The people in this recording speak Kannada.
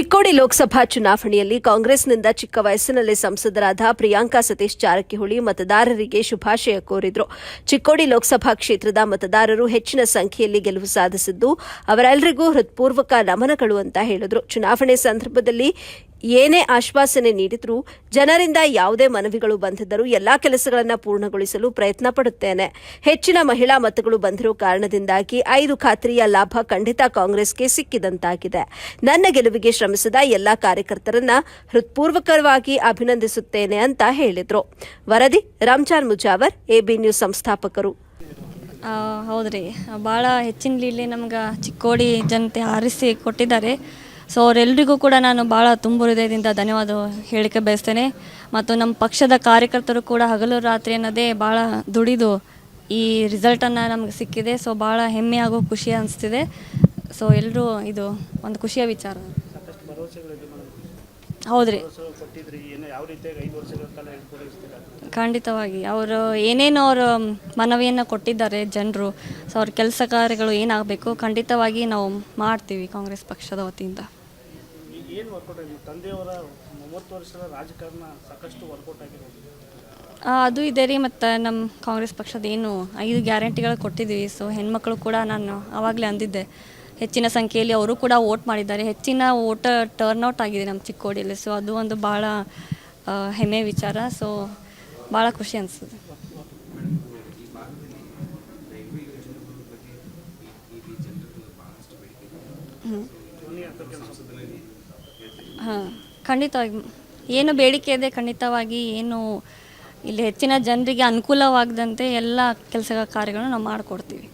ಚಿಕ್ಕೋಡಿ ಲೋಕಸಭಾ ಚುನಾವಣೆಯಲ್ಲಿ ಕಾಂಗ್ರೆಸ್ನಿಂದ ಚಿಕ್ಕ ವಯಸ್ಸಿನಲ್ಲಿ ಸಂಸದರಾದ ಪ್ರಿಯಾಂಕಾ ಸತೀಶ್ ಜಾರಕಿಹೊಳಿ ಮತದಾರರಿಗೆ ಶುಭಾಶಯ ಕೋರಿದರು. ಚಿಕ್ಕೋಡಿ ಲೋಕಸಭಾ ಕ್ಷೇತ್ರದ ಮತದಾರರು ಹೆಚ್ಚಿನ ಸಂಖ್ಯೆಯಲ್ಲಿ ಗೆಲುವು ಸಾಧಿಸಿದ್ದು ಅವರೆಲ್ಲರಿಗೂ ಹೃತ್ಪೂರ್ವಕ ನಮನಗಳು ಅಂತ ಹೇಳಿದರು. ಚುನಾವಣೆ ಸಂದರ್ಭದಲ್ಲಿ ಏನೇ ಆಶ್ವಾಸನೆ ನೀಡಿದರೂ ಜನರಿಂದ ಯಾವುದೇ ಮನವಿಗಳು ಬಂದಿದ್ದರೂ ಎಲ್ಲಾ ಕೆಲಸಗಳನ್ನು ಪೂರ್ಣಗೊಳಿಸಲು ಪ್ರಯತ್ನ ಪಡುತ್ತೇನೆ. ಹೆಚ್ಚಿನ ಮಹಿಳಾ ಮತಗಳು ಬಂದಿರೋ ಕಾರಣದಿಂದಾಗಿ 5 ಖಾತ್ರಿಯ ಲಾಭ ಖಂಡಿತ ಕಾಂಗ್ರೆಸ್ಗೆ ಸಿಕ್ಕಿದಂತಾಗಿದೆ. ನನ್ನ ಗೆಲುವಿಗೆ ಶ್ರಮಿಸಿದ ಎಲ್ಲಾ ಕಾರ್ಯಕರ್ತರನ್ನ ಹೃತ್ಪೂರ್ವಕವಾಗಿ ಅಭಿನಂದಿಸುತ್ತೇನೆ ಅಂತ ಹೇಳಿದರು. ವರದಿ ರಂಜಾನ್ ಮುಜಾವರ್, ಎಬಿ ನ್ಯೂಸ್ ಸಂಸ್ಥಾಪಕರು. ಹೌದ್ರಿ, ಭಾಳ ಹೆಚ್ಚಿನ ಲೀಲೆ ನಮ್ಗೆ ಚಿಕ್ಕೋಡಿ ಜನತೆ ಆರಿಸಿ ಕೊಟ್ಟಿದ್ದಾರೆ. ಸೊ ಅವರೆಲ್ಲರಿಗೂ ಕೂಡ ನಾನು ಭಾಳ ತುಂಬ ಹೃದಯದಿಂದ ಧನ್ಯವಾದ ಹೇಳಿಕೆ ಬಯಸ್ತೇನೆ. ಮತ್ತು ನಮ್ಮ ಪಕ್ಷದ ಕಾರ್ಯಕರ್ತರು ಕೂಡ ಹಗಲು ರಾತ್ರಿ ಅನ್ನೋದೇ ಭಾಳ ದುಡಿದು ಈ ರಿಸಲ್ಟನ್ನು ನಮ್ಗೆ ಸಿಕ್ಕಿದೆ. ಸೊ ಭಾಳ ಹೆಮ್ಮೆ ಹಾಗೂ ಖುಷಿ ಅನಿಸ್ತಿದೆ. ಸೊ ಎಲ್ಲರೂ ಇದು ಒಂದು ಖುಷಿಯ ವಿಚಾರ. ಹೌದ್ರಿ, ಖಂಡಿತವಾಗಿ ಅವರು ಏನೇನು ಅವರು ಮನವಿಯನ್ನು ಕೊಟ್ಟಿದ್ದಾರೆ ಜನರು. ಸೊ ಅವ್ರ ಕೆಲಸ ಕಾರ್ಯಗಳು ಏನಾಗಬೇಕು ಖಂಡಿತವಾಗಿ ನಾವು ಮಾಡ್ತೀವಿ ಕಾಂಗ್ರೆಸ್ ಪಕ್ಷದ ವತಿಯಿಂದ. ಅದು ಇದೆ ರೀ. ಮತ್ತು ನಮ್ಮ ಕಾಂಗ್ರೆಸ್ ಪಕ್ಷದ ಏನು 5 ಗ್ಯಾರಂಟಿಗಳು ಕೊಟ್ಟಿದ್ದೀವಿ. ಸೊ ಹೆಣ್ಮಕ್ಳು ಕೂಡ ನಾನು ಆವಾಗಲೇ ಅಂದಿದ್ದೆ, ಹೆಚ್ಚಿನ ಸಂಖ್ಯೆಯಲ್ಲಿ ಅವರು ಕೂಡ ವೋಟ್ ಮಾಡಿದ್ದಾರೆ. ಹೆಚ್ಚಿನ ಟರ್ನ್ಔಟ್ ಆಗಿದೆ ನಮ್ಮ ಚಿಕ್ಕೋಡಿಯಲ್ಲಿ. ಸೊ ಅದು ಒಂದು ಭಾಳ ಹೆಮ್ಮೆ ವಿಚಾರ. ಸೊ ಭಾಳ ಖುಷಿ ಅನಿಸ್ತದೆ. ಹಾಂ, ಖಂಡಿತವಾಗಿ ಏನು ಬೇಡಿಕೆ ಇದೆ ಖಂಡಿತವಾಗಿ ಏನು ಇಲ್ಲಿ ಹೆಚ್ಚಿನ ಜನರಿಗೆ ಅನುಕೂಲವಾಗದಂತೆ ಎಲ್ಲ ಕೆಲಸ ಕಾರ್ಯಗಳನ್ನು ನಾವು ಮಾಡಿಕೊಡ್ತೀವಿ.